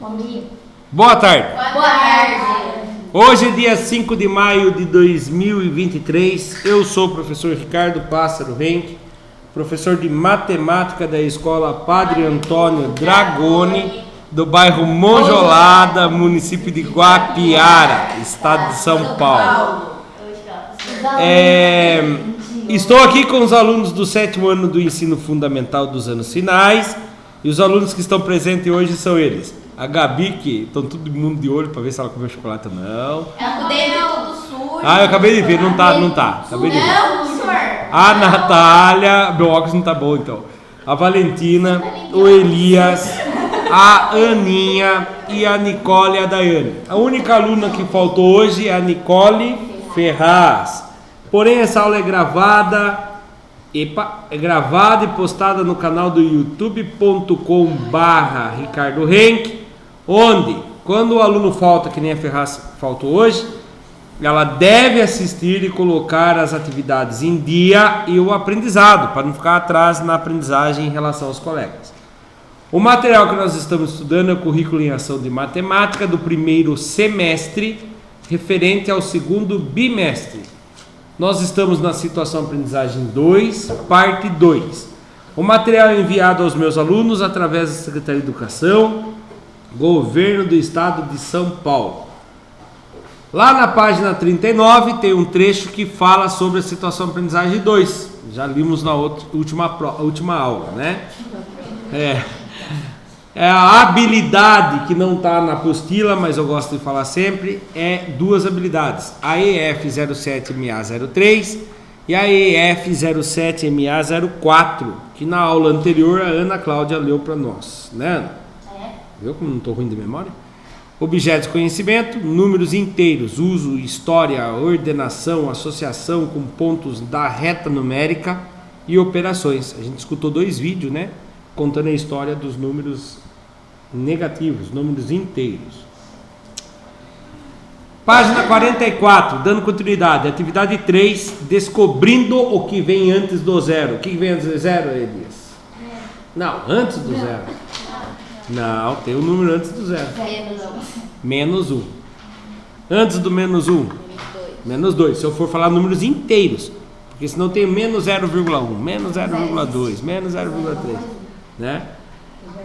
Bom dia. Boa tarde. Boa tarde. Hoje é dia 5 de maio de 2023. Eu sou o professor Ricardo Pássaro Henke, professor de matemática da escola Padre Antônio Dragoni, do bairro Monjolada, município de Guapiara, estado de São Paulo. Estou aqui com os alunos do 7º ano do ensino fundamental dos anos finais, e os alunos que estão presentes hoje são eles: a Gabi, que estão todo mundo de olho para ver se ela comeu chocolate ou não. Ela com o dente todo sujo. Ah, eu acabei de ver, não tá. Acabei de ver. Não, senhor. A Natália, meu óculos não tá bom então. A Valentina, o Elias, a Aninha e a Nicole e a Daiane. A única aluna que faltou hoje é a Nicole Ferraz. Porém, essa aula é gravada e postada no canal do youtube.com/Ricardo Henke, onde, quando o aluno falta, que nem a Ferraz faltou hoje, ela deve assistir e colocar as atividades em dia e o aprendizado, para não ficar atrás na aprendizagem em relação aos colegas. O material que nós estamos estudando é o currículo em ação de matemática do primeiro semestre, referente ao segundo bimestre. Nós estamos na situação aprendizagem 2, parte 2. O material é enviado aos meus alunos através da Secretaria de Educação, Governo do Estado de São Paulo. Lá na página 39 tem um trecho que fala sobre a situação aprendizagem 2. Já vimos na última aula, né? A habilidade que não está na apostila, mas eu gosto de falar sempre, é duas habilidades: a EF07MA03 e a EF07MA04, que na aula anterior a Ana Cláudia leu para nós, né, Ana? Viu como não estou ruim de memória? Objetos de conhecimento, números inteiros, uso, história, ordenação, associação com pontos da reta numérica e operações. A gente escutou 2 vídeos, né, contando a história dos números negativos, números inteiros. Página 44, dando continuidade, atividade 3, descobrindo o que vem antes do zero. O que vem antes do zero, Elias? Não, antes do zero. Não, tem o número antes do zero. Menos 1. Antes do menos 1? Menos 2. Se eu for falar números inteiros, porque senão tem menos 0,1, menos 0,2, menos 0,3, né?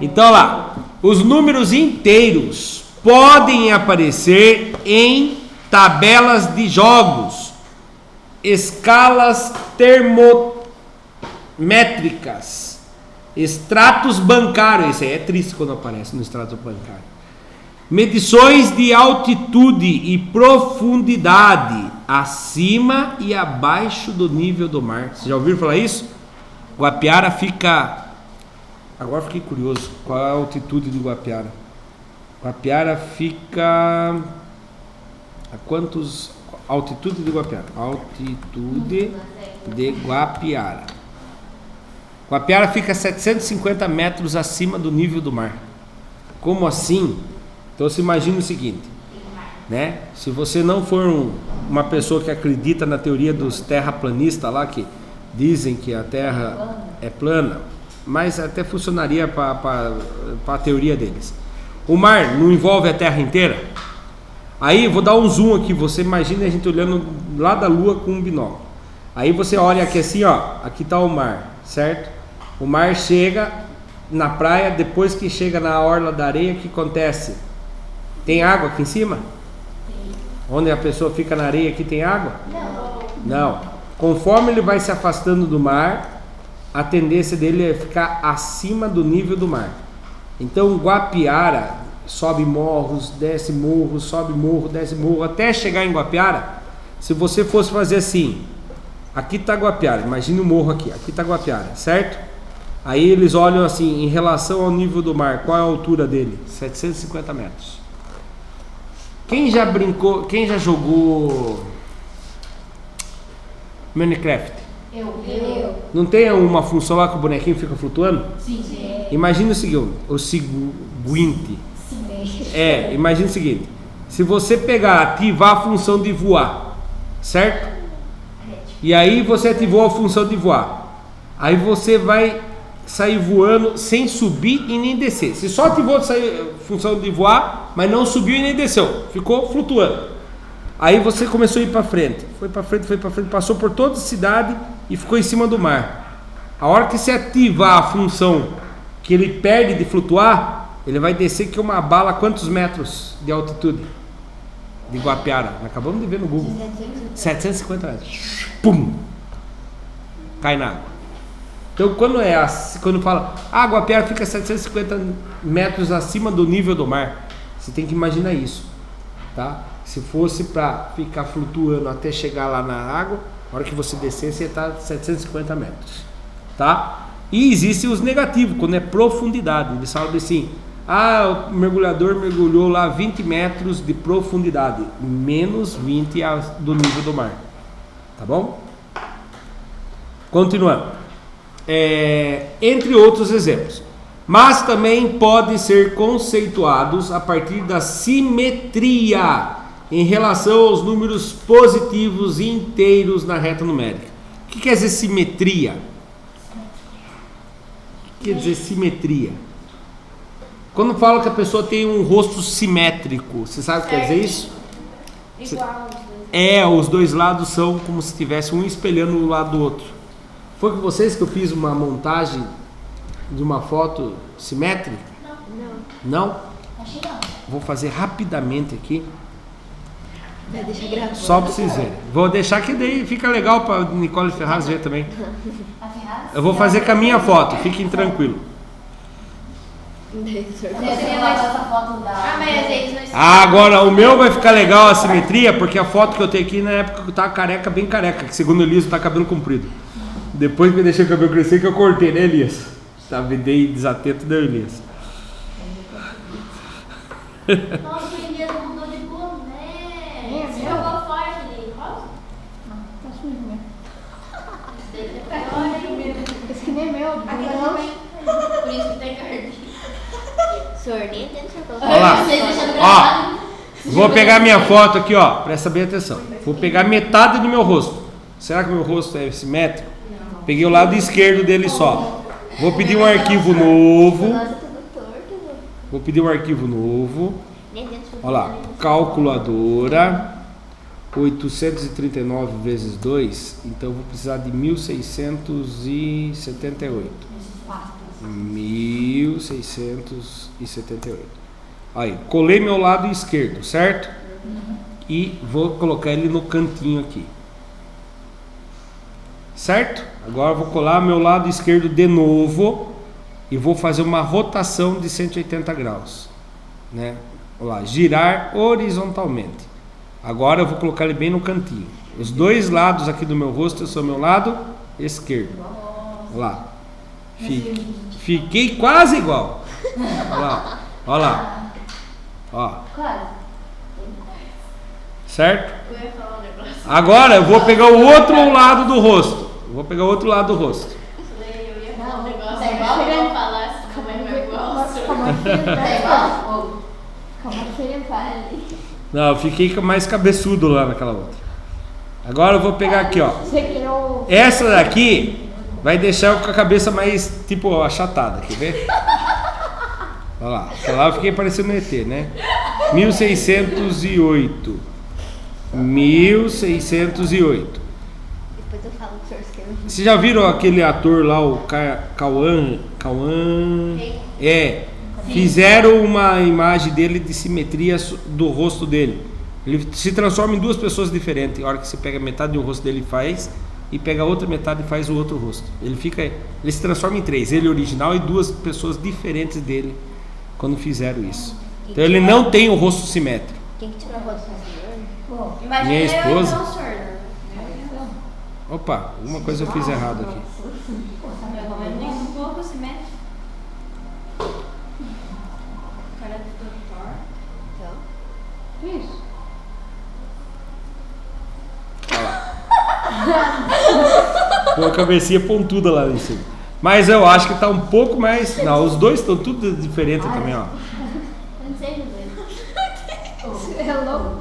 Então lá, os números inteiros podem aparecer em tabelas de jogos, escalas termométricas, extratos bancários. Isso aí é triste quando aparece no extrato bancário. Medições de altitude e profundidade acima e abaixo do nível do mar. Vocês já ouviram falar isso? Guapiara fica... Agora fiquei curioso, qual é a altitude de Guapiara? Guapiara fica... A quantos... Altitude de Guapiara. Altitude de Guapiara. Guapiara fica a 750 metros acima do nível do mar. Como assim? Então você imagina o seguinte, né? Se você não for uma pessoa que acredita na teoria dos terraplanistas lá, que dizem que a Terra é plana, mas até funcionaria para a teoria deles. O mar não envolve a Terra inteira? Aí vou dar um zoom aqui, você imagina a gente olhando lá da Lua com um binóculo. Aí você olha aqui assim, ó, aqui está o mar, certo? O mar chega na praia, depois que chega na orla da areia, o que acontece? Tem água aqui em cima? Sim. Onde a pessoa fica na areia, aqui tem água? Não. Conforme ele vai se afastando do mar, a tendência dele é ficar acima do nível do mar. Então Guapiara sobe morros, desce morro, sobe morro, desce morro, até chegar em Guapiara. Se você fosse fazer assim, aqui está Guapiara, imagine o morro aqui está Guapiara, certo? Aí eles olham assim, em relação ao nível do mar, qual é a altura dele? 750 metros. Quem já brincou, quem já jogou Minecraft? Eu. Não tem uma função lá que o bonequinho fica flutuando? Sim. Imagina o seguinte, imagina o seguinte, se você pegar, ativar a função de voar, certo? E aí você ativou a função de voar, aí você vai sair voando sem subir e nem descer. Se só ativou a função de voar, mas não subiu e nem desceu, ficou flutuando. Aí você começou a ir para frente, foi para frente, passou por toda a cidade e ficou em cima do mar. A hora que você ativar a função que ele perde de flutuar, ele vai descer que uma bala a quantos metros de altitude? De Guapiara. Acabamos de ver no Google. 750 metros. Pum! Cai na água. Então quando fala, Guapiara fica 750 metros acima do nível do mar, você tem que imaginar isso, tá? Se fosse para ficar flutuando até chegar lá na água, na hora que você descer, você está 750 metros, tá? E existem os negativos, quando é profundidade. Eles falam assim, o mergulhador mergulhou lá 20 metros de profundidade, menos 20 do nível do mar, tá bom? Continuando. Entre outros exemplos, mas também podem ser conceituados a partir da simetria em relação aos números positivos e inteiros na reta numérica. O que quer dizer simetria? O que quer dizer simetria? Quando fala que a pessoa tem um rosto simétrico, você sabe o que quer dizer isso? Igual. Os dois lados são como se tivesse um espelhando o lado do outro. Foi com vocês que eu fiz uma montagem de uma foto simétrica? Não? Acho que não. Vou fazer rapidamente aqui. Vai deixar gravado. Só para vocês verem. Vou deixar que daí fica legal para Nicole Ferraz ver também. A Ferraz? Eu vou fazer com a minha foto, fiquem tranquilos. Eu queria mais essa foto da... mas eles não... Agora o meu vai ficar legal a simetria, porque a foto que eu tenho aqui na época que eu tava careca, bem careca, que segundo o Elias tá cabelo comprido. Depois que eu deixei o cabelo crescer que eu cortei, né, Elias? Dei desatento, deu, Elias. Nossa, o Elias mudou de boné. Você jogou forte ali. Rosa? Não, tá sujo mesmo. Olha, Esse que nem é meu. por isso que tem carne. Sorninha dentro do seu Olha lá. Vocês deixando Ó, gravado. vou pegar minha foto aqui, ó. Presta bem atenção. Vou pegar metade do meu rosto. Será que meu rosto é simétrico? Peguei o lado esquerdo dele só. Vou pedir um arquivo novo. Nossa, tudo torto. Vou pedir um arquivo novo. Nem dentro do Olha lá. Calculadora. 839 vezes 2. Então eu vou precisar de 1678. 1678. Aí, colei meu lado esquerdo, certo? E vou colocar ele no cantinho aqui. Certo? Agora eu vou colar meu lado esquerdo de novo e vou fazer uma rotação de 180 graus, né? Olha lá, girar horizontalmente. Agora eu vou colocar ele bem no cantinho. Os dois lados aqui do meu rosto são meu lado esquerdo. Olha lá. Fiquei quase igual. Olha lá. Olha lá. Ó. Claro. Certo? Eu ia falar um negócio. Agora eu vou pegar o outro lado do rosto. Vou pegar o outro lado do rosto. Eu ia falar um negócio. É igual? Eu vou falar como é igual. É igual? Calma, diferente ali. Não, eu fiquei mais cabeçudo lá naquela outra. Agora eu vou pegar aqui, ó. Você criou. Essa daqui vai deixar eu com a cabeça mais, tipo, achatada, quer ver? Olha lá, lá eu fiquei parecendo um ET, né? 1608. 1608. Depois eu falo que o senhor escreveu. Vocês já viram aquele ator lá, o Cauã? Fizeram uma imagem dele de simetria do rosto dele. Ele se transforma em duas pessoas diferentes. A hora que você pega metade do rosto dele faz e pega a outra metade e faz o outro rosto. Ele se transforma em três. Ele original e duas pessoas diferentes dele quando fizeram isso. Então ele não tem o rosto simétrico. Quem que tirou a roda do senhor? Imagina Minha eu esposa. então, sordo. Opa, alguma coisa eu fiz errado aqui. Um pouco simétrico. Cara do doutor. Então. Isso. Com a cabecinha pontuda lá em cima. Mas eu acho que tá um pouco mais. Não, os dois estão tudo diferente também, ó. Não sei dizer. É louco.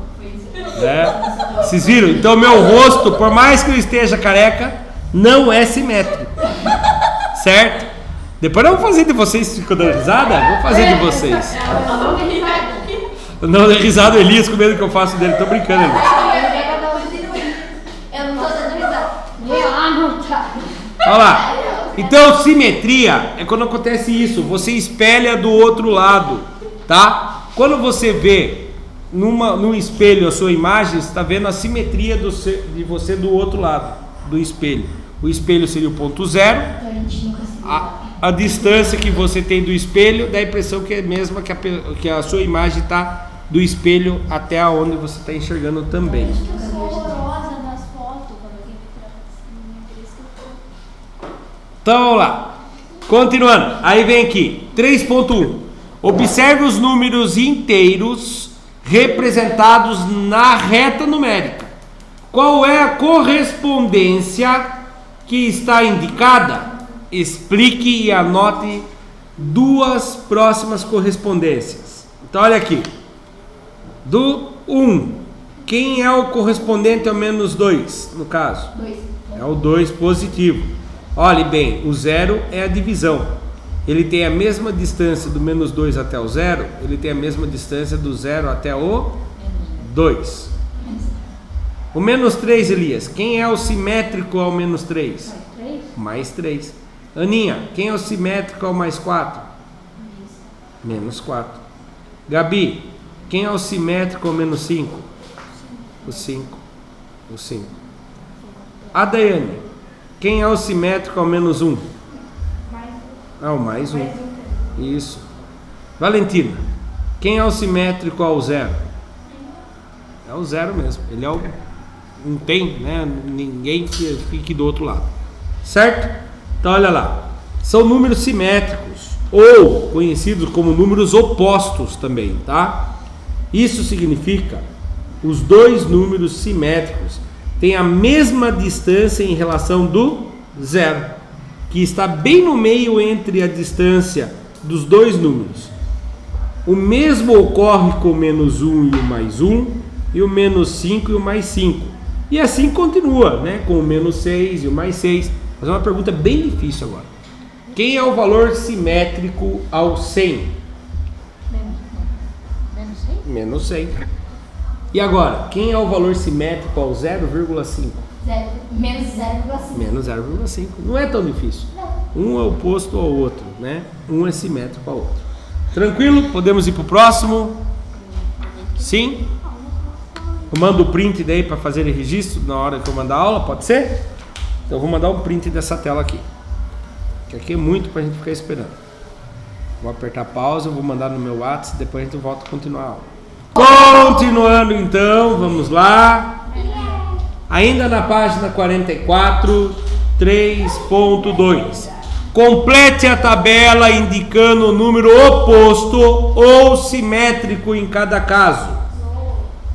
Vocês viram? Então meu rosto, por mais que eu esteja careca, não é simétrico. Certo? Depois eu vou fazer de vocês, ficou dando risada? Vou fazer de vocês. Não, dei risada o Elias com medo que eu faço dele. Tô brincando, Elias. Eu não tô dando risada. Não tá. Olha lá. Então, simetria é quando acontece isso. Você espelha do outro lado, tá? Quando você vê num espelho a sua imagem, você está vendo a simetria de você do outro lado do espelho. O espelho seria o ponto zero. A distância que você tem do espelho dá a impressão que é a mesma que a sua imagem está do espelho até onde você está enxergando também. Eu sou horrorosa nas fotos quando eu tenho que tirar simetria. Então vamos lá. Continuando. Aí vem aqui. 3.1. Observe os números inteiros representados na reta numérica. Qual é a correspondência que está indicada? Explique e anote duas próximas correspondências. Então olha aqui. Do 1, quem é o correspondente ao menos 2, no caso? 2. É o 2 positivo. Olhe bem, o 0 é a divisão. Ele tem a mesma distância do menos 2 até o 0, ele tem a mesma distância do 0 até o 2. O menos 3, Elias, quem é o simétrico ao menos 3? Mais 3. Aninha, quem é o simétrico ao mais 4? Menos 4. Gabi, quem é o simétrico ao menos 5? O 5. O 5. A Daiane, quem é o simétrico ao menos 1? Ah, o mais 1. Isso. Valentina, quem é o simétrico ao 0? É o 0 mesmo. Ele é o... Não tem, né? Ninguém que fique do outro lado. Certo? Então olha lá. São números simétricos, ou conhecidos como números opostos também, tá? Isso significa os dois números simétricos têm a mesma distância em relação do 0, que está bem no meio entre a distância dos dois números. O mesmo ocorre com o menos 1 e o mais 1, e o menos 5 e o mais 5. E assim continua, né? Com o menos 6 e o mais 6. Mas é uma pergunta bem difícil agora. Quem é o valor simétrico ao 100? Menos 100. E agora, quem é o valor simétrico ao 0,5? Menos 0,5. Menos 0,5. Não é tão difícil. Um é oposto ao outro, né? Um é simétrico ao outro. Tranquilo? Podemos ir para o próximo? Sim? Eu mando o print daí para fazer o registro na hora que eu mandar a aula, pode ser? Então eu vou mandar um print dessa tela aqui. Que aqui é muito para a gente ficar esperando. Vou apertar pausa, eu vou mandar no meu WhatsApp, depois a gente volta a continuar a aula. Continuando então, vamos lá. Ainda na página 44, 3.2. Complete a tabela indicando o número oposto ou simétrico em cada caso.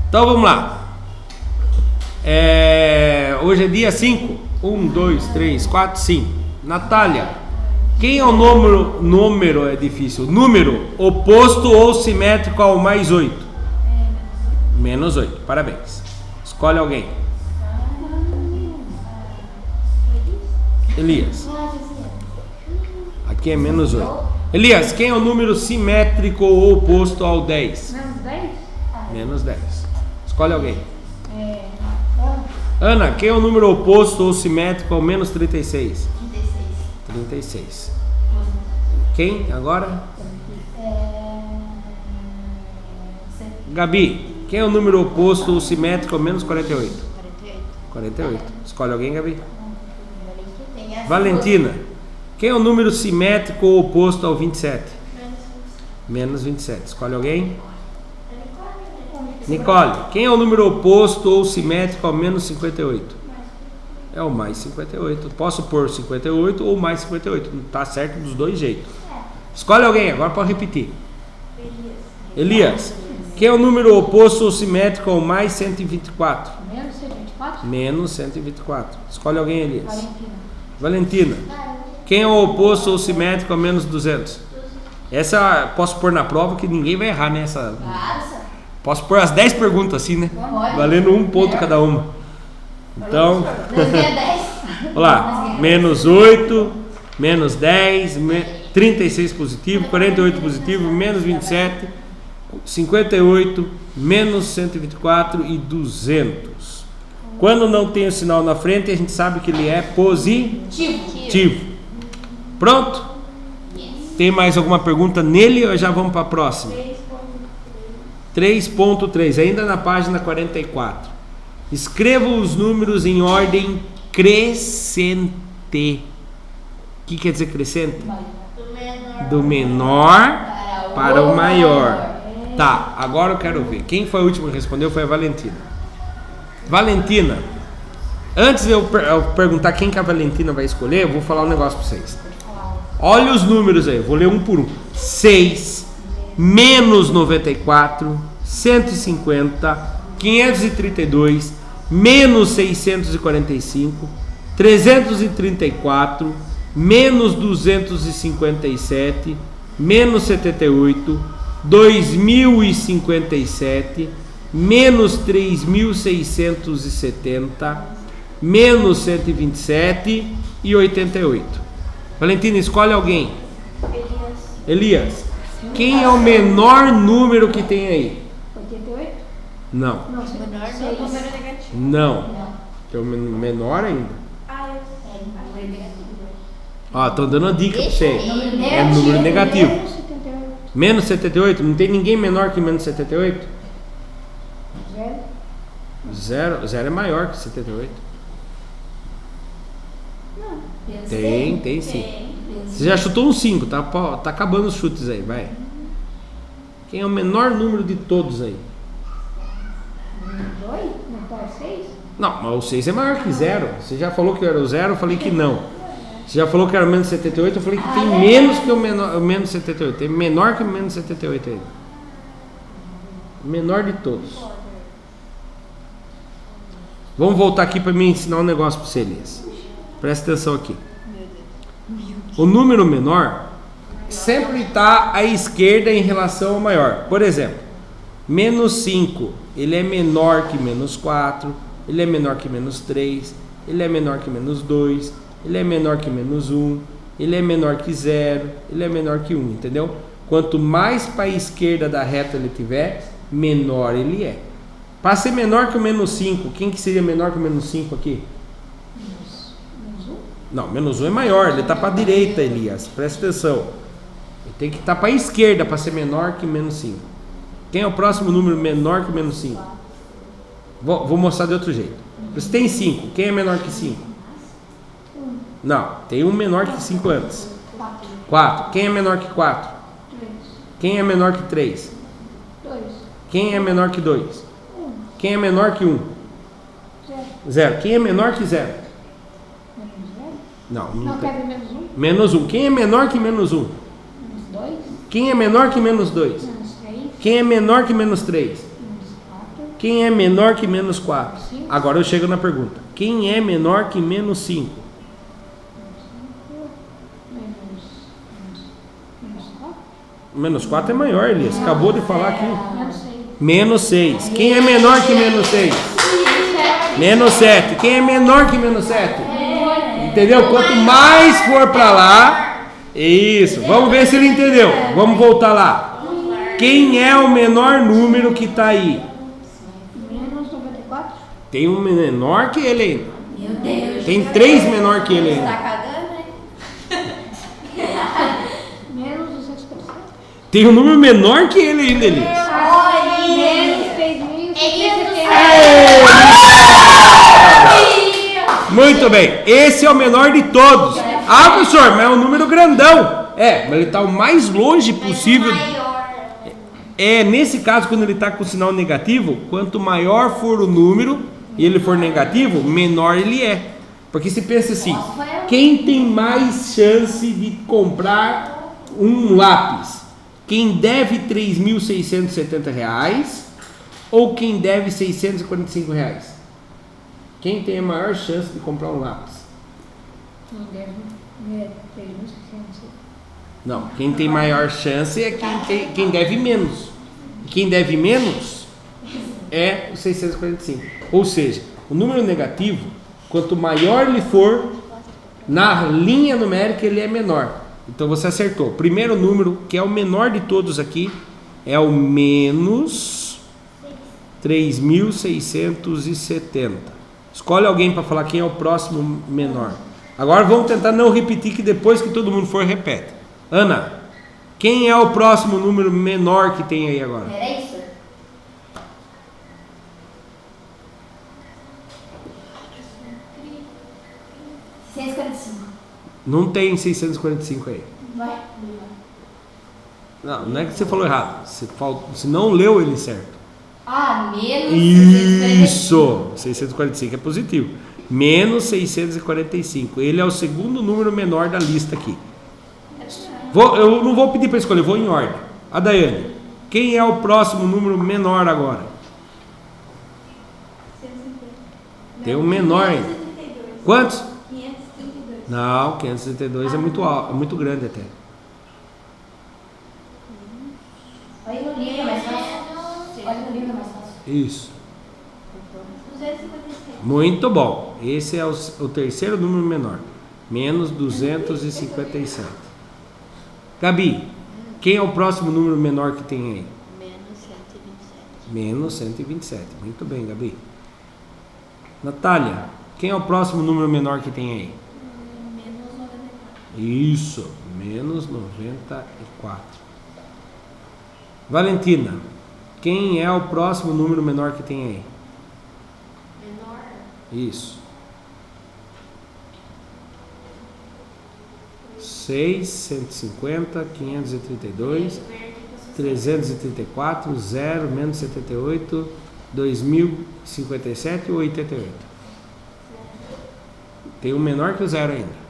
Então vamos lá. Hoje é dia 5. 1, 2, 3, 4, 5. Natália, quem é o número é difícil. Número oposto ou simétrico ao mais 8? Menos 8. Parabéns. Escolhe alguém. Elias. Aqui é menos 8. Elias, quem é o número simétrico ou oposto ao 10? Menos 10? Menos 10. Escolhe alguém. Ana, quem é o número oposto ou simétrico ao menos 36? 36. Quem agora? Gabi, quem é o número oposto ou simétrico ao menos 48? 48. Escolhe alguém, Gabi. Valentina, quem é o número simétrico ou oposto ao 27? Menos 27. Escolhe alguém. Nicole, quem é o número oposto ou simétrico ao menos 58? É o mais 58. Posso pôr 58 ou mais 58. Tá certo dos dois jeitos. Escolhe alguém, agora pode repetir. Elias, quem é o número oposto ou simétrico ao mais 124? Menos 124? Menos 124. Escolhe alguém, Elias. Valentina, quem é o oposto ou simétrico ao menos 200? Essa posso pôr na prova que ninguém vai errar nessa. Posso pôr as 10 perguntas assim, né? Valendo um ponto cada uma. Então, olha lá, menos 8, menos 10, 36 positivo, 48 positivo, menos 27, 58, menos 124 e 200. Quando não tem o sinal na frente, a gente sabe que ele é positivo. Pronto? Tem mais alguma pergunta nele ou já vamos para a próxima? 3.3, ainda na página 44. Escreva os números em ordem crescente. O que quer dizer crescente? Do menor para o maior. Tá, agora eu quero ver. Quem foi o último que respondeu foi a Valentina. Valentina, antes de eu perguntar quem que a Valentina vai escolher, eu vou falar um negócio para vocês. Olha os números aí, vou ler um por um. 6, menos 94, 150, 532, menos 645, 334, menos 257, menos 78, 2057, menos 3670, menos 127 e 88. Valentina, escolhe alguém. Elias. Quem é o menor número que tem aí? 88? Não. Menor número negativo. Não. Tem o menor ainda. Ó, estão dando uma dica pra você. É número negativo. Menos 78? Não tem ninguém menor que menos 78? Zero é maior que 78. Tem sim. Você já chutou um 5, tá acabando os chutes aí, vai. Quem é o menor número de todos aí? 2? Não pode 6? Não, mas o 6 é maior que 0. Você já falou que era o 0, eu falei que não. Você já falou que era menos 78, eu falei que tem menos que o menos 78. Tem menor que o menos 78 aí. Menor de todos. Vamos voltar aqui para me ensinar um negócio para você, Elias. Presta atenção aqui. O número menor sempre está à esquerda em relação ao maior. Por exemplo, menos 5, ele é menor que menos 4, ele é menor que menos 3, ele é menor que menos 2, ele é menor que menos 1, ele é menor que 0, ele é menor que 1, entendeu? Quanto mais para a esquerda da reta ele tiver, menor ele é. Para ser menor que o menos 5, quem que seria menor que o menos 5 aqui? Menos 1? Não, menos 1 é maior, ele está para a direita, Elias, presta atenção. Ele tem que estar para a esquerda para ser menor que menos 5. Quem é o próximo número menor que menos 5? Vou mostrar de outro jeito. Você tem 5, quem é menor que 5? Não, tem um menor que 5 antes. 4, quem é menor que 4? 3. Quem é menor que 3? 2. Quem é menor que 2? Quem é menor que 1? 0. Quem é menor que 0? Menos 0? Não, Não tem. cabe menos 1? Menos 1. Quem é menor que menos 1? Menos 2? Quem é menor que menos 2? Menos 3? Quem é menor que menos 3? Menos 4? Quem é menor que menos 4? 5. Agora eu chego na pergunta. Quem é menor que menos 5? Menos 4? Menos 4 é maior, Elias. Acabou de falar aqui. Menos 6. Menos 6. Quem é menor que menos 6? Menos 7. Quem é menor que menos 7? Entendeu? Quanto mais for para lá, isso. Vamos ver se ele entendeu. Vamos voltar lá. Quem é o menor número que está aí? Menos 94? Tem um menor que ele ainda. Meu Deus. Tem 3 menor que ele ainda. Tá cagando, né? Menos 257? Tem um número menor que ele ainda, Elias. Menos 3.670. Muito bem. Esse é o menor de todos. Ah, professor, mas é um número grandão. É, mas ele está o mais longe possível. É, nesse caso, quando ele está com o sinal negativo, quanto maior for o número e ele for negativo, menor ele é. Porque se pensa assim, quem tem mais chance de comprar um lápis? Quem deve R$3.670 ou quem deve R$645? Quem tem a maior chance de comprar um lápis? Quem deve 3.670. Não, quem tem maior chance é quem deve menos. Quem deve menos é o 645. Ou seja, o número negativo, quanto maior ele for, Na linha numérica ele é menor. Então você acertou. O primeiro número, que é o menor de todos aqui, é o menos 3.670. Escolhe alguém para falar quem é o próximo menor. Agora vamos tentar não repetir, que depois que todo mundo for, repete. Ana, quem é o próximo número menor que tem aí agora? Era isso? Não tem 645 aí. Vai. Não é que você falou errado. Você não leu ele certo. Ah, menos. Isso! 645 é positivo. Menos 645. Ele é o segundo número menor da lista aqui. Eu não vou pedir para escolher, vou em ordem. A Daiane, quem é o próximo número menor agora? Tem um menor ainda. Quantos? 532. Não, 532 é muito grande até. Olha no livro, é mais fácil. Olha no livro, é mais fácil. Isso. 257. Muito bom. Esse é o terceiro número menor. Menos 257. Gabi, quem é o próximo número menor que tem aí? Menos 127. Menos 127. Muito bem, Gabi. Natália, quem é o próximo número menor que tem aí? Menos 94. Isso, menos 94. Valentina, quem é o próximo número menor que tem aí? Menor. Isso. 6, 150, 532, 334, 0, menos 78, 2057 ou 88? Tem um menor que o 0 ainda.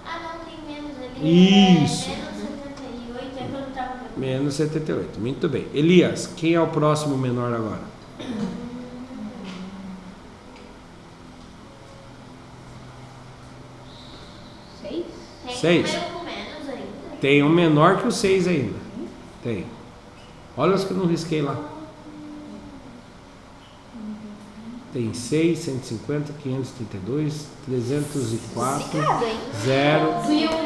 Ah, não, tem menos ali. Isso. Menos 78, é que eu não tava vendo. Menos 78, muito bem. Elias, quem é o próximo menor agora? Tem 6. número com menos ainda. Tem um menor que o 6 ainda. Tem. Olha os que eu não risquei lá. Tem 6, 150, 532, 304, 0,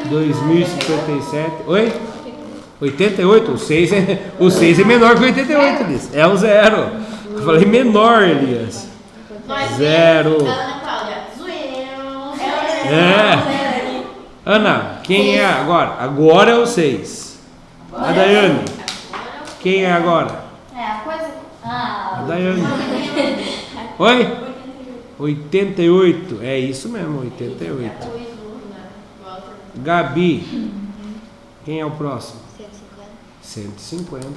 2057. Oi? 88? O 6 é menor que 88, Elias. É o 0. Eu falei menor, Elias. Nós 0. Ana Cláudia. Zoeiro. É. Ana, quem é agora? Agora é o 6. A Daiane. Quem é agora? É a coisa. A Daiane. Oi? 88. É isso mesmo, 88. Gabi. Quem é o próximo? 150.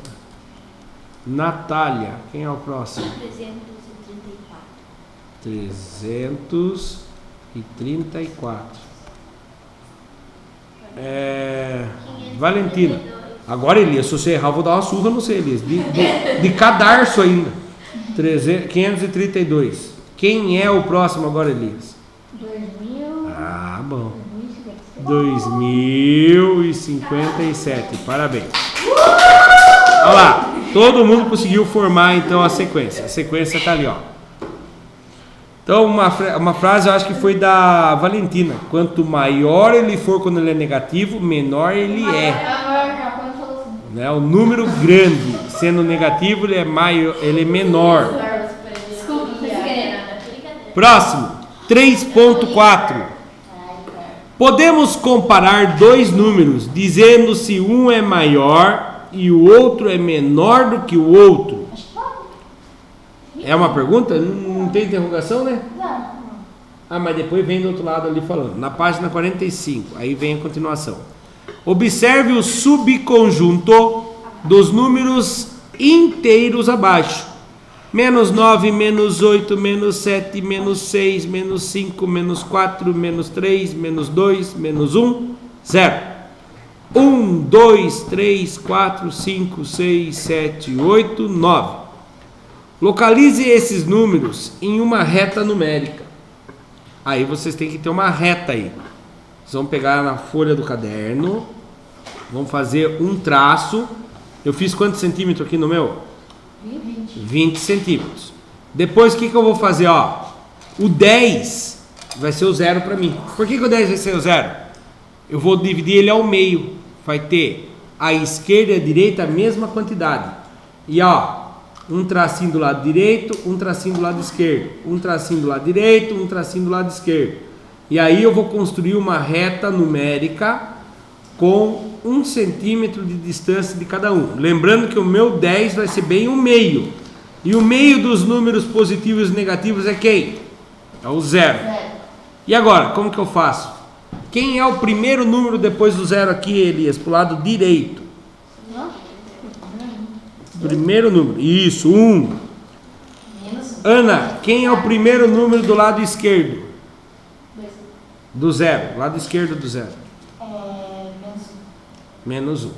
Natália. Quem é o próximo? 334. Valentina. Agora, Elias, se você errar, eu vou dar uma surra no você, Elias. De cadarço ainda. 532. Quem é o próximo agora, Elias? 2000. Ah, bom. 2057. 2057. Parabéns. Olha lá. Todo mundo conseguiu formar, então, a sequência. A sequência está ali, ó. Então, uma frase eu acho que foi da Valentina. Quanto maior ele for quando ele é negativo, menor ele é. Né? O número grande, sendo negativo, ele é menor. Desculpa, foi sem querer. Próximo, 3.4. Podemos comparar dois números, dizendo se um é maior e o outro é menor do que o outro. É uma pergunta? Não tem interrogação, né? Ah, mas depois vem do outro lado ali falando. Na página 45, aí vem a continuação. Observe o subconjunto dos números inteiros abaixo. Menos 9, menos 8, menos 7, menos 6, menos 5, menos 4, menos 3, menos 2, menos 1, 0. 1, 2, 3, 4, 5, 6, 7, 8, 9. Localize esses números em uma reta numérica. Aí vocês têm que ter uma reta aí. Vocês vão pegar na folha do caderno, vão fazer um traço. Eu fiz quantos centímetros aqui no meu? 20 centímetros. Depois o que eu vou fazer? Ó, o 10 vai ser o 0 para mim. Por que o 10 vai ser o 0? Eu vou dividir ele ao meio. Vai ter a esquerda e a direita a mesma quantidade. E ó, um tracinho do lado direito, um tracinho do lado esquerdo. Um tracinho do lado direito, um tracinho do lado esquerdo. E aí eu vou construir uma reta numérica com 1 centímetro de distância de cada um. Lembrando que o meu 10 vai ser bem o meio. E o meio dos números positivos e negativos é quem? É o 0. E agora, como que eu faço? Quem é o primeiro número depois do 0 aqui, Elias? Para o lado direito. Primeiro número. Isso, 1. Ana, quem é o primeiro número do lado esquerdo? Do 0. Lado esquerdo do 0. Menos 1.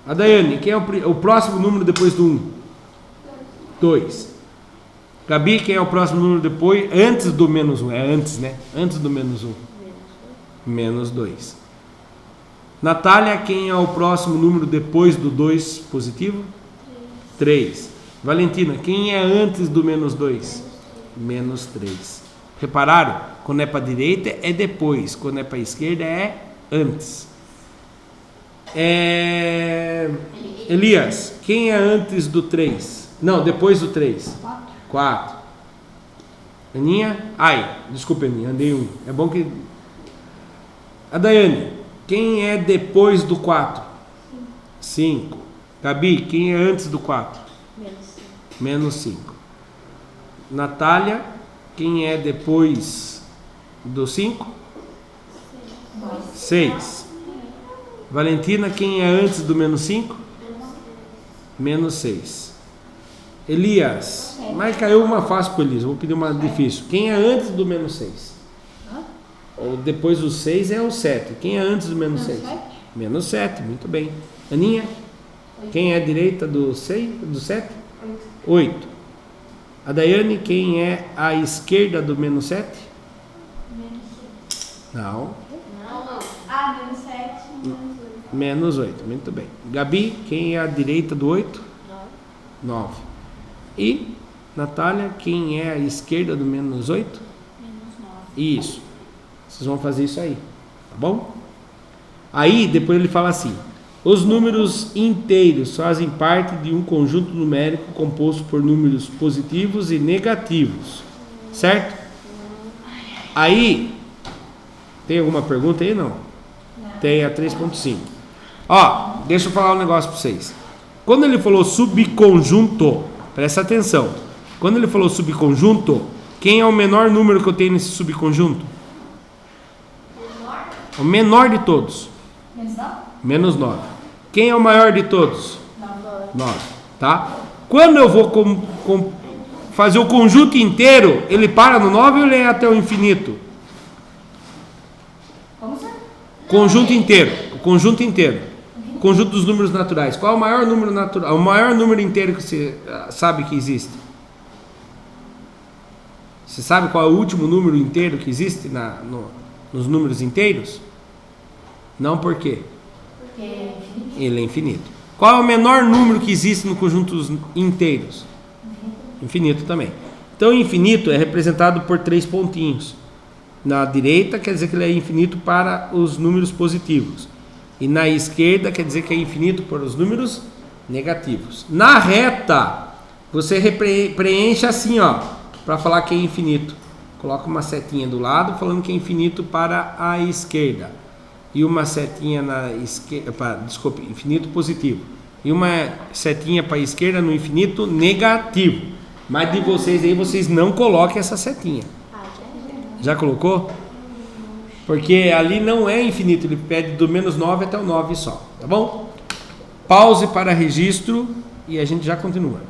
A Daiane, quem é o próximo número depois do 1? 2. Gabi, quem é o próximo número depois? Antes do menos 1. É antes, né? Antes do menos 1. Menos 2. Natália, quem é o próximo número depois do 2 positivo? 3. Valentina, quem é antes do menos 2? Menos 3. Repararam? Quando é para a direita é depois, quando é para a esquerda é antes. Elias, quem é antes do 3? Não, depois do 3. 4. Aninha? Ai, desculpa, Aninha, andei 1. É bom que... A Daiane, quem é depois do 4? 5. Gabi, quem é antes do 4? Menos 5. Natália, quem é depois do 5? 6. Valentina, quem é antes do menos 5? Menos 6. Elias, mas caiu uma fácil com o Elias, vou pedir uma difícil. Quem é antes do menos 6? Ou depois do 6 é o 7. Quem é antes do menos 6? Menos 7, muito bem. Aninha, quem é a direita do 6, do 7? 8. A Daiane, quem é a esquerda do menos 7? Não. Menos 7. Menos 8, muito bem. Gabi, quem é a direita do 8? 9. E Natália, quem é a esquerda do menos 8? Menos 9. Isso. Vocês vão fazer isso aí, tá bom? Aí, depois ele fala assim: os números inteiros fazem parte de um conjunto numérico composto por números positivos e negativos, certo? Aí, tem alguma pergunta aí? Não? Tem a 3.5. Ó, deixa eu falar um negócio para vocês. Quando ele falou subconjunto, presta atenção. Quando ele falou subconjunto, quem é o menor número que eu tenho nesse subconjunto? O menor de todos. Menos 9. Quem é o maior de todos? 9. Tá? Quando eu vou fazer o conjunto inteiro, ele para no 9 ou ele é até o infinito? Conjunto inteiro. O conjunto inteiro. O conjunto dos números naturais. Qual é o maior número natural? O maior número inteiro que você sabe que existe? Você sabe qual é o último número inteiro que existe nos números inteiros? Não, por quê? Porque Ele é infinito. Qual é o menor número que existe no conjunto dos inteiros? Infinito também. Então, infinito é representado por 3 pontinhos. Na direita quer dizer que ele é infinito para os números positivos. E na esquerda quer dizer que é infinito para os números negativos. Na reta, você preenche assim, ó, para falar que é infinito. Coloca uma setinha do lado falando que é infinito para a esquerda. E uma setinha na esquerda, desculpe, infinito positivo. E uma setinha para a esquerda no infinito negativo. Mas de vocês aí, vocês não coloquem essa setinha. Já colocou? Porque ali não é infinito, ele pede do menos 9 até o 9 só, tá bom? Pause para registro e a gente já continua.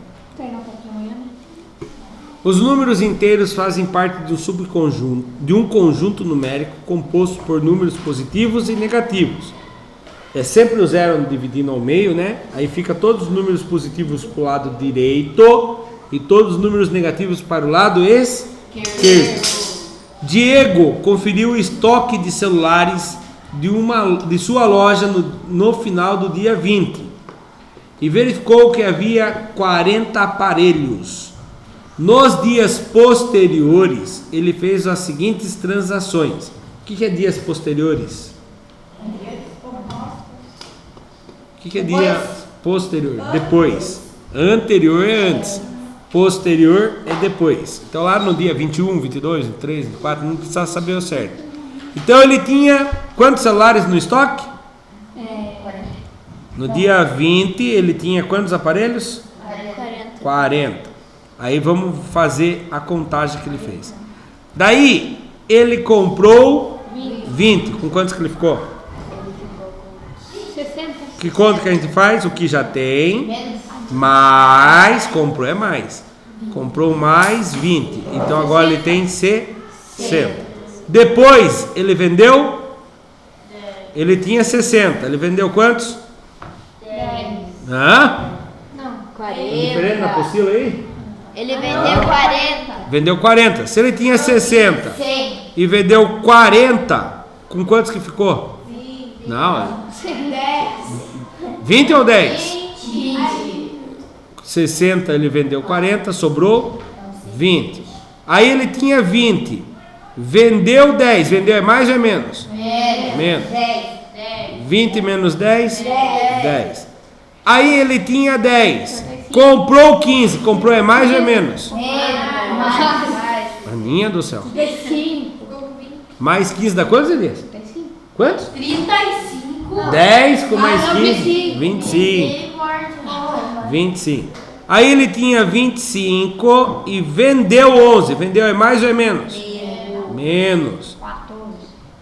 Os números inteiros fazem parte de um subconjunto, de um conjunto numérico composto por números positivos e negativos. É sempre o zero dividindo ao meio, né? Aí fica todos os números positivos para o lado direito e todos os números negativos para o lado esquerdo. Diego conferiu o estoque de celulares de sua loja no final do dia 20 e verificou que havia 40 aparelhos. Nos dias posteriores, ele fez as seguintes transações. O que é dias posteriores? O que é dia posterior? Depois. Anterior é antes. Posterior é depois. Então lá no dia 21, 22, 23, 24, não precisa saber o certo. Então ele tinha quantos celulares no estoque? 40. No dia 20 ele tinha quantos aparelhos? 40. Aí vamos fazer a contagem que ele fez. Daí ele comprou 20. Com quantos que ele ficou? 60. Que conta que a gente faz? O que já tem, mais, comprou é mais. Comprou mais 20. Então agora ele tem 60. Depois ele vendeu, ele tinha 60. Ele vendeu quantos? 10. Hã? Não, Diferente na 40. apostila aí? Ele vendeu 40. Vendeu 40. Se ele tinha 60 100. e vendeu 40, com quantos que ficou? Não, 20 ou 10? 60 ele vendeu 40, sobrou 20. Aí ele tinha 20, vendeu 10, vendeu é mais ou é menos? Menos. 20 menos 10? 10. Aí ele tinha 10, comprou 15, comprou é mais ou é menos? Aninha do céu. 5. Mais 15 dá quantos, Elias? 35. Quantos? 35. 10 com mais não, 15? 25. 25. Aí ele tinha 25 e vendeu 11. Vendeu é mais ou é menos? Menos.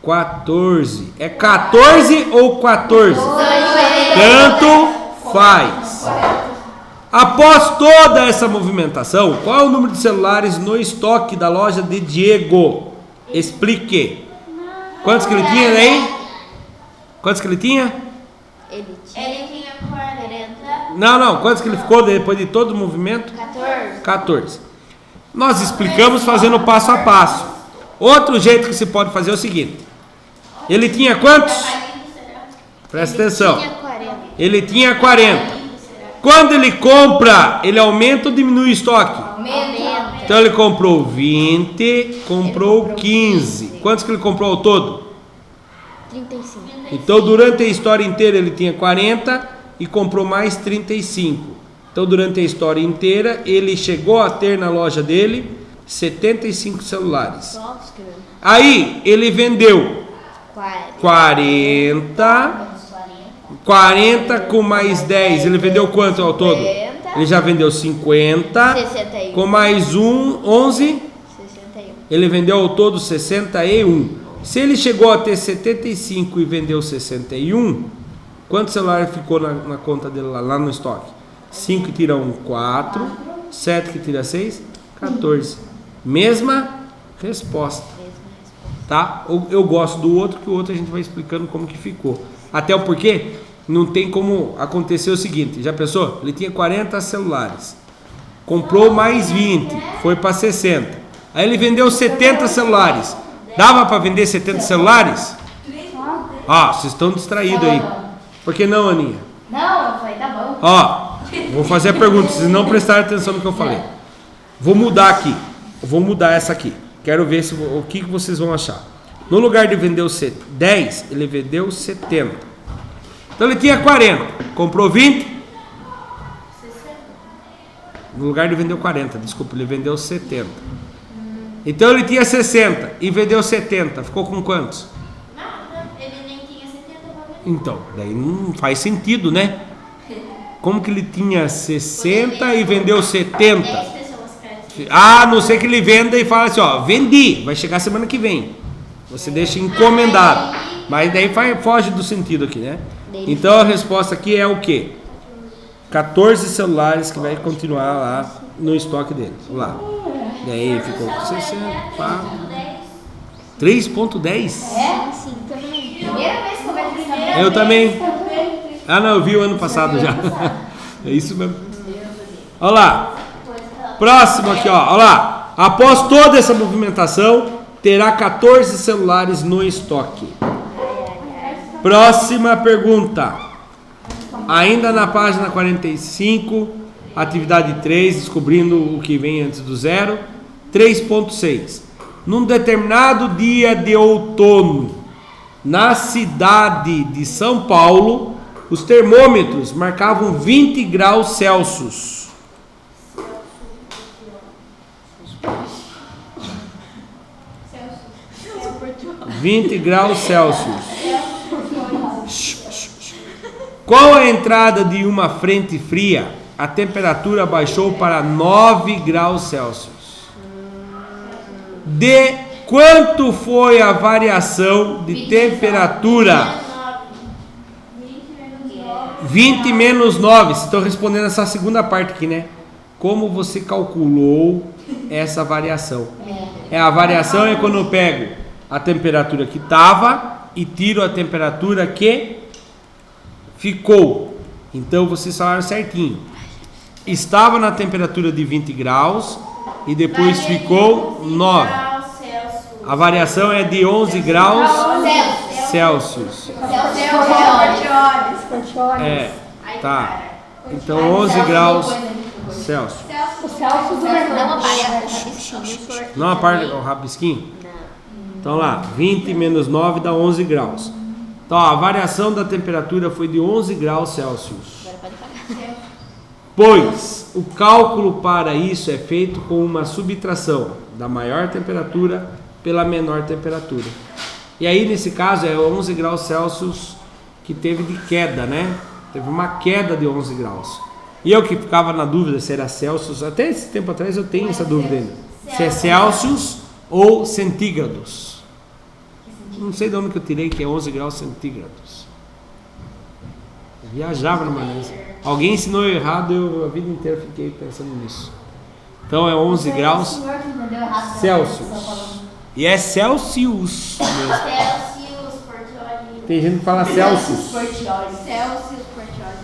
14. É 14 ou 14? Tanto faz. Após toda essa movimentação, qual é o número de celulares no estoque da loja de Diego? Explique. Quantos que ele tinha aí? Quantos que ele tinha? Ele Ele tinha 40. Não. Quantos que ele ficou depois de todo o movimento? 14. Nós explicamos fazendo passo a passo. Outro jeito que se pode fazer é o seguinte. Ele tinha quantos? Presta atenção. tinha 40. Ele tinha 40. Quando ele compra, ele aumenta ou diminui o estoque? Aumenta. Então ele comprou 20, comprou 15. Quantos que ele comprou ao todo? 35. Então durante a história inteira ele tinha 40 e comprou mais 35. Então durante a história inteira ele chegou a ter na loja dele 75 celulares. Aí ele vendeu 40 com mais 10, ele vendeu quanto ao todo? Ele já vendeu 50, 61. com mais 11, 61. ele vendeu ao todo 61. Se ele chegou a ter 75 e vendeu 61, quanto celular ficou na conta dele lá no estoque? 5 que tira 1, 4, 7 que tira 6, 14. Mesma resposta. Tá? Eu gosto do outro, que o outro a gente vai explicando como que ficou. Até o porquê, não tem como acontecer o seguinte, já pensou? Ele tinha 40 celulares, comprou mais 20, foi para 60. Aí ele vendeu 70 celulares. Dava para vender 70 celulares? Ó, vocês estão distraídos aí. Por que não, Aninha? Não, eu falei, tá bom. Ó, vou fazer a pergunta, vocês não prestaram atenção no que eu falei. Vou mudar aqui. Vou mudar essa aqui. Quero ver o que vocês vão achar. No lugar de vender 10, ele vendeu 70. Então ele tinha 40. Comprou 20? No lugar de vender 40, desculpa, ele vendeu 70. Então ele tinha 60 e vendeu 70. Ficou com quantos? Nada, ele nem tinha 70 para vender. Então, daí não faz sentido, né? Como que ele tinha 60 e vendeu 70? 10 pessoas querem. A não ser que ele venda e fala assim, ó, vendi, vai chegar semana que vem. Você deixa encomendado. Mas daí foge do sentido aqui, né? Então a resposta aqui é o quê? 14 celulares que vai continuar lá no estoque dele. Vamos lá. Daí ficou 60, 3.10. É? Sim, também. Primeira vez que eu vejo essa Eu também. Ah, não, eu vi o ano passado já. É isso mesmo. Olha lá. Próximo aqui, ó. Olha lá. Após toda essa movimentação, terá 14 celulares no estoque. Próxima pergunta. Ainda na página 45, Atividade 3, descobrindo o que vem antes do zero. 3.6. Num determinado dia de outono, na cidade de São Paulo, os termômetros marcavam 20 graus Celsius. Com a entrada de uma frente fria, a temperatura baixou para 9 graus Celsius. De quanto foi a variação de temperatura? 20 menos 9. Vocês estão respondendo essa segunda parte aqui, né? Como você calculou essa variação? A variação é quando eu pego a temperatura que estava e tiro a temperatura que ficou. Então vocês falaram certinho. Estava na temperatura de 20 graus e depois ficou 9. A variação é de 11 graus Celsius. Tá. Então 11 graus Celsius. O Celsius Não apaga o rabisquinho? Então lá, 20 menos 9 dá 11 graus. Então a variação da temperatura foi de 11 graus Celsius. Pois o cálculo para isso é feito com uma subtração da maior temperatura pela menor temperatura. E aí nesse caso é 11 graus Celsius que teve de queda, né? Teve uma queda de 11 graus. E eu que ficava na dúvida se era Celsius, até esse tempo atrás eu tenho essa dúvida ainda. Se é Celsius ou centígrados. Não sei de onde que eu tirei que é 11 graus centígrados. Eu viajava numa vez. Alguém ensinou errado, eu a vida inteira fiquei pensando nisso. Então é 11 graus Celsius. E é Celsius mesmo. Celsius Portioli. Tem gente que fala Celsius. Celsius Portioli.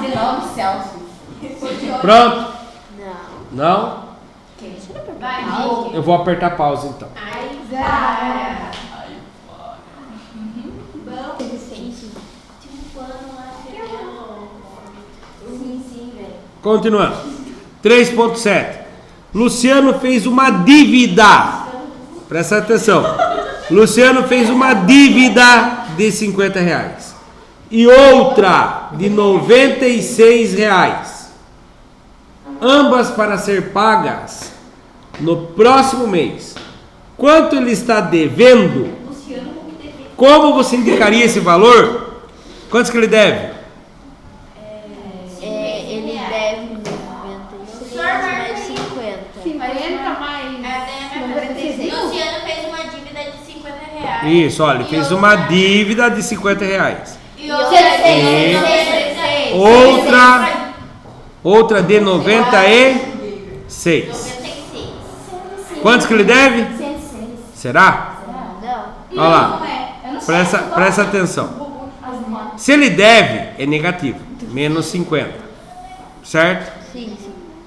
De novo, Celsius. Pronto? Não. Não? Vai, Nick. Eu vou apertar pause então. Ai, cara. Sim, velho. Continuando. 3.7. Luciano fez uma dívida. Presta atenção. Luciano fez uma dívida de 50 reais. E outra de 96 reais. Ambas para ser pagas no próximo mês. Quanto ele está devendo? Como você indicaria esse valor? Quantos que ele deve? Ele deve 96 mais 50. 50 mais. Luciano fez uma dívida de 50 reais. Isso, olha, ele fez uma dívida de 50 reais. E Outra de 96. 96. Quantos que ele deve? 106. Será? Não. Olha lá. Presta atenção. Se ele deve, é negativo. Menos 50. Certo? Sim.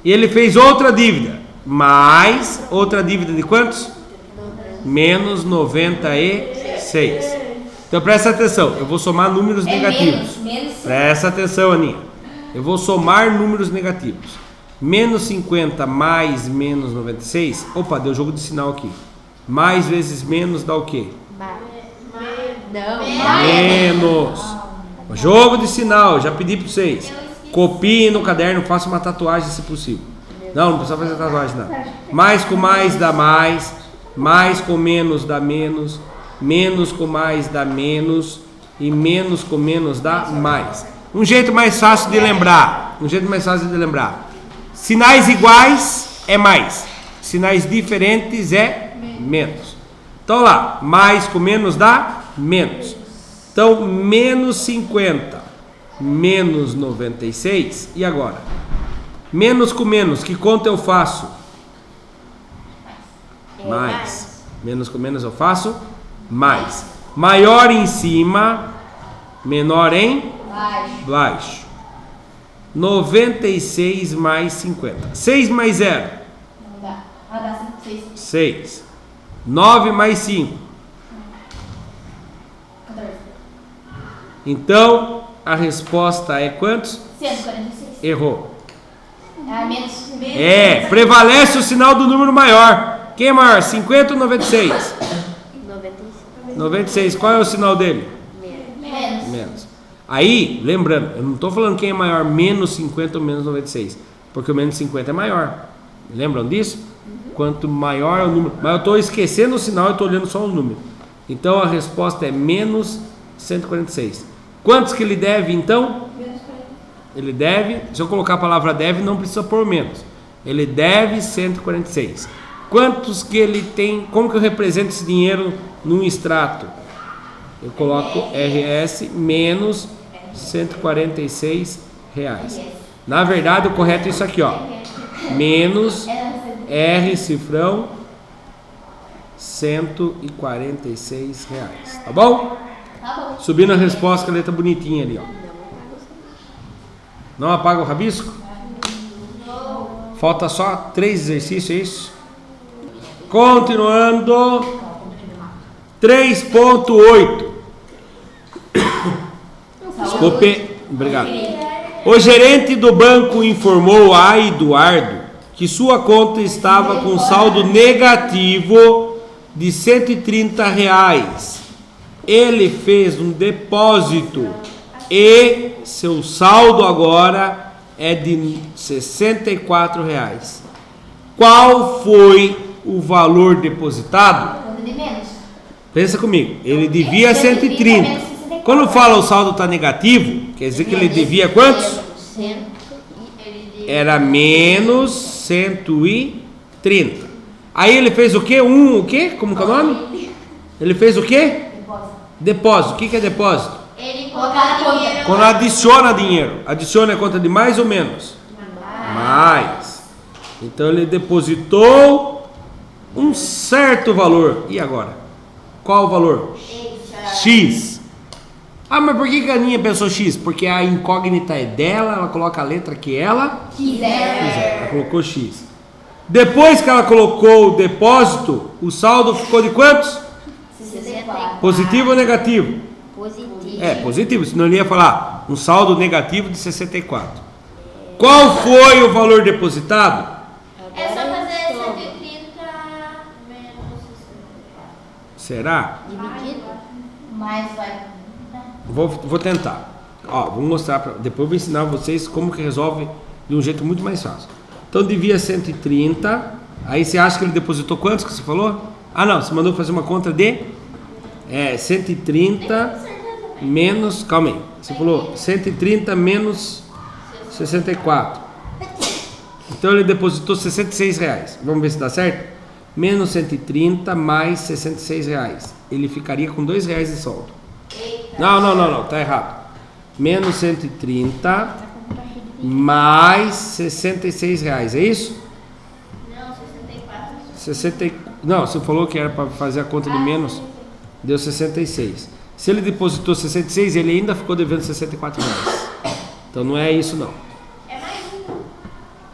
E ele fez outra dívida. Mais outra dívida de quantos? Menos 96. Então presta atenção. Eu vou somar números negativos. Presta atenção, Aninha. Eu vou somar números negativos. Menos 50 mais menos 96. Opa, deu jogo de sinal aqui. Mais vezes menos dá o quê? Não. Menos. Jogo de sinal, já pedi para vocês. Copiem no caderno, façam uma tatuagem se possível. Não precisa fazer tatuagem não. Mais com mais dá mais. Mais com menos dá menos. Menos com mais dá menos. E menos com menos dá mais. Um jeito mais fácil de lembrar. Sinais iguais é mais. Sinais diferentes é menos. Então lá, mais com menos dá menos. Então, menos 50, menos 96. E agora? Menos com menos, que conta eu faço? Mais. Menos com menos eu faço? Mais. Maior em cima, menor em baixo. 96 mais 50. 6 mais 0? Não dá. Dá 6. 6. 9 mais 5. 14. Então, a resposta é quantos? 146. Errou. Ah, menos. Prevalece o sinal do número maior. Quem é maior, 50 ou 96? 96. 96, qual é o sinal dele? Menos. Menos. Aí, lembrando, eu não estou falando quem é maior, menos 50 ou menos 96, porque o menos 50 é maior. Lembram disso? Quanto maior é o número. Mas eu estou esquecendo o sinal e estou olhando só o número. Então a resposta é menos 146. Quantos que ele deve então? Ele deve, se eu colocar a palavra deve, não precisa pôr menos. Ele deve 146. Quantos que ele tem? Como que eu represento esse dinheiro num extrato? Eu coloco RS menos 146 reais. Na verdade, o correto é isso aqui, ó. Menos R cifrão 146 reais. Tá bom? Tá bom. Subindo a resposta com a letra bonitinha ali, ó. Não apaga o rabisco? Falta só 3 exercícios, é isso? Continuando. 3.8. Desculpe, obrigado. O gerente do banco informou a Eduardo que sua conta estava com saldo negativo de R$130. Ele fez um depósito e seu saldo agora é de R$64. Qual foi o valor depositado? Conta de menos. Pensa comigo, ele devia 130. Quando fala o saldo está negativo, quer dizer que ele devia quantos? Era menos 130. Aí ele fez o quê? O quê? Como que é o nome? Ele fez o quê? Depósito. O que é depósito? Ele Colocar na coloca conta. Quando adiciona dinheiro. Adiciona a conta de mais ou menos? Mais. Então ele depositou um certo valor. E agora? Qual o valor? X. Ah, mas por que a Aninha pensou X? Porque a incógnita é dela, ela coloca a letra que ela quiser. Ela colocou X. Depois que ela colocou o depósito, o saldo ficou de quantos? 64. Positivo ou negativo? Positivo. É, positivo, senão ele ia falar um saldo negativo de 64. Qual foi o valor depositado? É só fazer 130 menos 60. Será? Dividido? Mais vai. Vou tentar. Ó, vou mostrar, depois eu vou ensinar vocês como que resolve de um jeito muito mais fácil. Então devia 130, aí você acha que ele depositou quantos que você falou? Ah não, você mandou fazer uma conta de 130 menos, calma aí, você falou 130 menos 64. Então ele depositou R$66. Vamos ver se dá certo? Menos 130 mais R$66. Ele ficaria com R$2 de saldo. Não, tá errado. Menos 130 mais R$66, é isso? Não, 64. 60, não, você falou que era para fazer a conta de menos, deu 66. Se ele depositou 66, ele ainda ficou devendo R$64. Então não é isso não.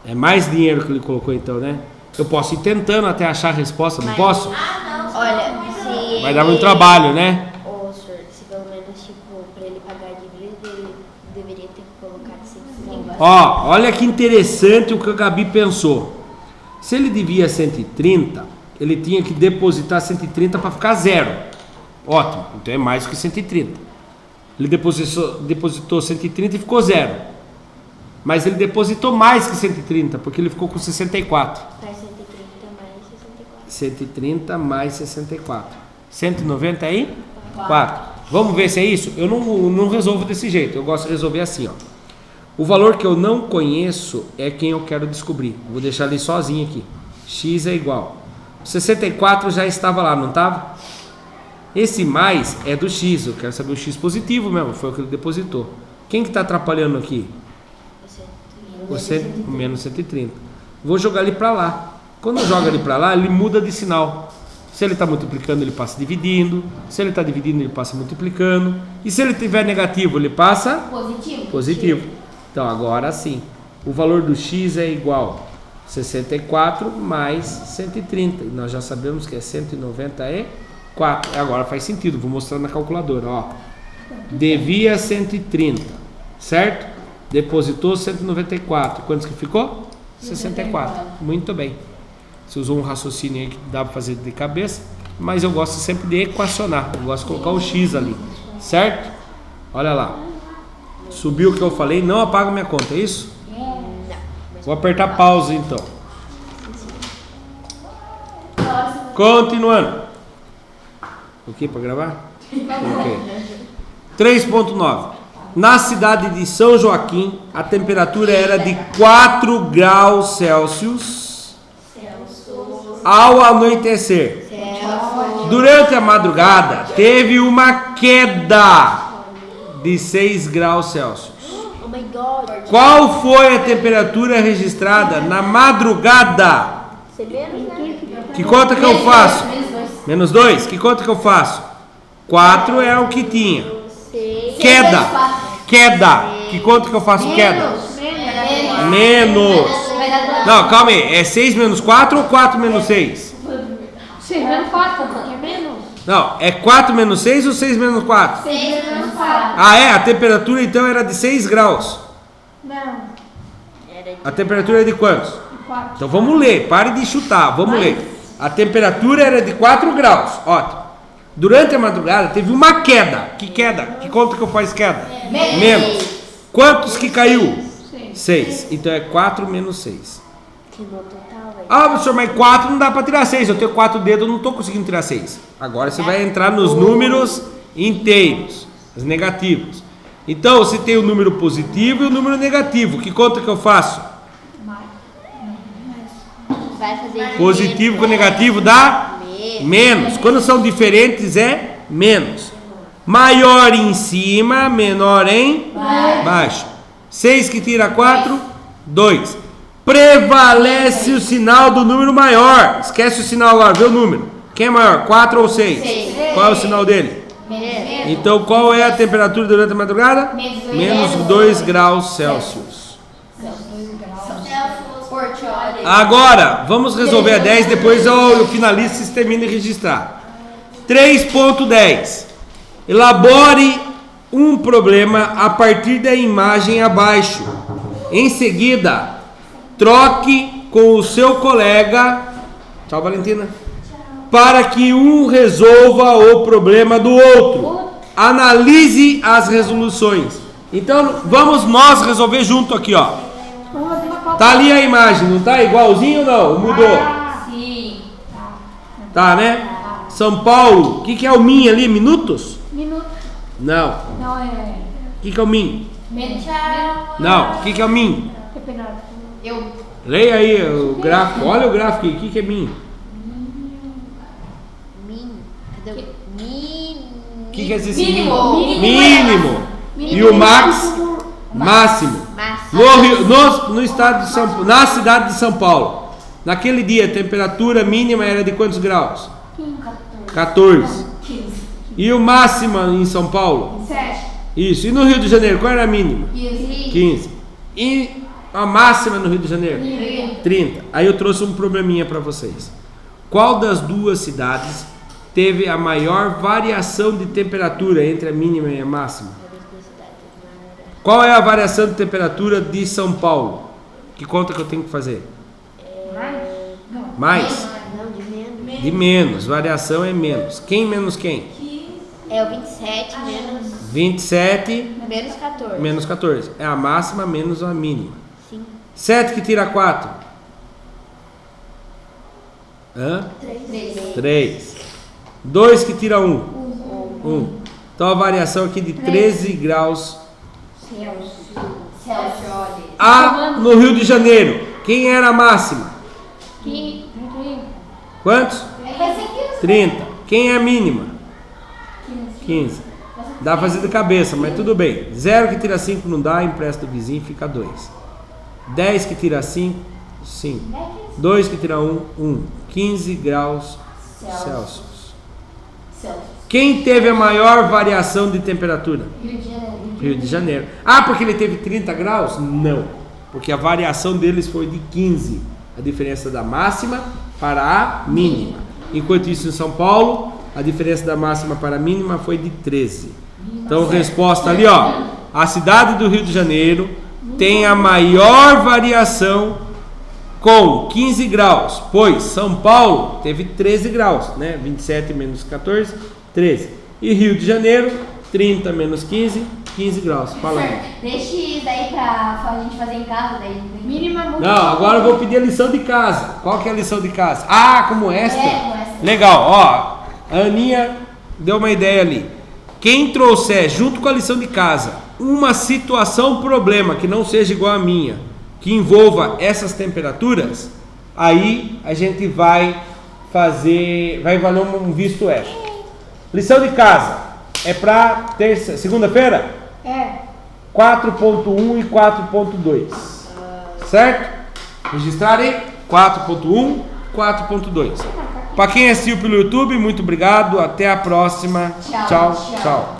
É mais dinheiro que ele colocou então, né? Eu posso ir tentando até achar a resposta, não posso? Olha, se Vai dar muito trabalho, né? Ô, senhor, se pelo menos, tipo, pra ele pagar a dívida, ele deveria ter colocado 130. Ó, olha que interessante o que a Gabi pensou. Se ele devia 130, ele tinha que depositar 130 para ficar zero. Ótimo, então é mais que 130. Ele depositou 130 e ficou zero. Mas ele depositou mais que 130, porque ele ficou com 64. Faz 130 mais 64. 130 mais 64. 190 aí? 4. Vamos ver se é isso? Eu não resolvo desse jeito, eu gosto de resolver assim, ó. O valor que eu não conheço é quem eu quero descobrir. Vou deixar ali sozinho aqui. X é igual. 64 já estava lá, não estava? Esse mais é do X, eu quero saber o X positivo mesmo, foi o que ele depositou. Quem que está atrapalhando aqui? Você, menos 130. Vou jogar ele para lá. Quando eu jogo ele para lá, ele muda de sinal. Se ele está multiplicando, ele passa dividindo. Se ele está dividindo, ele passa multiplicando. E se ele tiver negativo, ele passa positivo. Então agora sim, o valor do X é igual a 64 mais 130. E nós já sabemos que é 194. Agora faz sentido, vou mostrar na calculadora. Ó. Devia 130 certo? Depositou 194. Quantos que ficou? 64. Muito bem. Você usou um raciocínio aí que dá para fazer de cabeça, mas eu gosto sempre de equacionar. Eu gosto de colocar o X ali, certo? Olha lá. Subiu o que eu falei, não apaga minha conta, é isso? Vou apertar pausa então. Continuando. O que para gravar? Ok. 3.9. Na cidade de São Joaquim, a temperatura era de 4 graus Celsius ao anoitecer. Durante a madrugada, teve uma queda de 6 graus Celsius. Oh my God. Qual foi a temperatura registrada na madrugada? Que conta que eu faço? Menos 2. Que conta que eu faço? 4 é o que tinha. Queda. Que conta que eu faço? Queda. Menos. Não, calma aí. É 6 menos 4 ou 4 menos 6? 6 menos 4, é menos. Não, é 4 menos 6 ou 6 menos 4? 6 menos 4. Ah, é? A temperatura então era de 6 graus. Não, A temperatura é de quantos? 4. Então vamos ler, pare de chutar, vamos ler. A temperatura era de 4 graus. Ótimo. Durante a madrugada teve uma queda. Que queda? Que conta que eu faço queda? Menos. Quantos que caiu? 6. Então é 4 menos 6. Que no total, velho. Ah, professor, mas 4 não dá para tirar 6. Eu tenho 4 dedos, eu não estou conseguindo tirar 6. Agora você vai entrar nos números inteiros, os negativos. Então você tem o número positivo e o número negativo. Que conta que eu faço? Vai fazer Positivo com negativo dá menos. Quando são diferentes é menos. Maior em cima, menor em baixo. 6 que tira 4, 2. Prevalece o sinal do número maior. Esquece o sinal agora, vê o número. Quem é maior, 4 ou 6? Qual é o sinal dele? Então qual é a temperatura durante a madrugada? Menos 2 graus Celsius. Agora, vamos resolver a 10, depois eu finalizo e vocês terminam de registrar. 3.10. Elabore um problema a partir da imagem abaixo. Em seguida, troque com o seu colega, tchau Valentina, para que um resolva o problema do outro. Analise as resoluções. Então, vamos nós resolver junto aqui, ó. Tá ali a imagem, não tá igualzinho ou não? Mudou? Sim. Tá, né? São Paulo, o que é o MIN ali? Minutos? Minuto. Não. Não, é. O que é o MIN? Menos. Não. O que é o MIN? Campeonato. Eu. Leia aí o gráfico. Olha o gráfico aí. O que é MIN? Cadê o O que é esse Mínimo. Mínimo. E o max? Máximo. No estado de São Paulo, na cidade de São Paulo, naquele dia a temperatura mínima era de quantos graus? 14. E o máximo em São Paulo? 7. Isso. E no Rio de Janeiro, qual era a mínima? 15. E a máxima no Rio de Janeiro? 30. Aí eu trouxe um probleminha para vocês. Qual das duas cidades teve a maior variação de temperatura entre a mínima e a máxima? Qual é a variação de temperatura de São Paulo? Que conta que eu tenho que fazer? Mais? Não, de menos. De menos. Variação é menos. Quem menos quem? É o 27 menos 27 menos 14. menos 14. É a máxima menos a mínima. Sim. 7 que tira 4? Hã? 3. 2 que tira 1? 1. Então a variação aqui de 13 graus. No Rio de Janeiro, quem era a máxima? Quantos? 30. Quem é a mínima? 15. Dá pra fazer de cabeça, mas tudo bem. 0 que tira 5 não dá, empresta o vizinho, fica 2. 10 que tira 5, 5. 2 que tira 1, 1. 15 graus Celsius. Quem teve a maior variação de temperatura? Rio de Janeiro. Ah, porque ele teve 30 graus? Não. Porque a variação deles foi de 15. A diferença da máxima para a mínima. Enquanto isso, em São Paulo, a diferença da máxima para a mínima foi de 13. Então, resposta ali, ó. A cidade do Rio de Janeiro tem a maior variação com 15 graus, pois São Paulo teve 13 graus, né? 27 menos 14, 13. E Rio de Janeiro, 30 menos 15, 15 graus. Fala aí. Deixa isso daí pra gente fazer em casa, daí. Mínima Não, agora eu vou pedir a lição de casa. Qual que é a lição de casa? Ah, como esta? É, como esta. Legal, ó. A Aninha deu uma ideia ali. Quem trouxer junto com a lição de casa uma situação, problema que não seja igual a minha, que envolva essas temperaturas, aí a gente vai fazer, vai valer um visto extra. Lição de casa é para terça, segunda-feira? É. 4.1 e 4.2. Certo? Registrar aí 4.1, 4.2. Para quem assistiu pelo YouTube, muito obrigado. Até a próxima. Tchau, Tchau, tchau. tchau.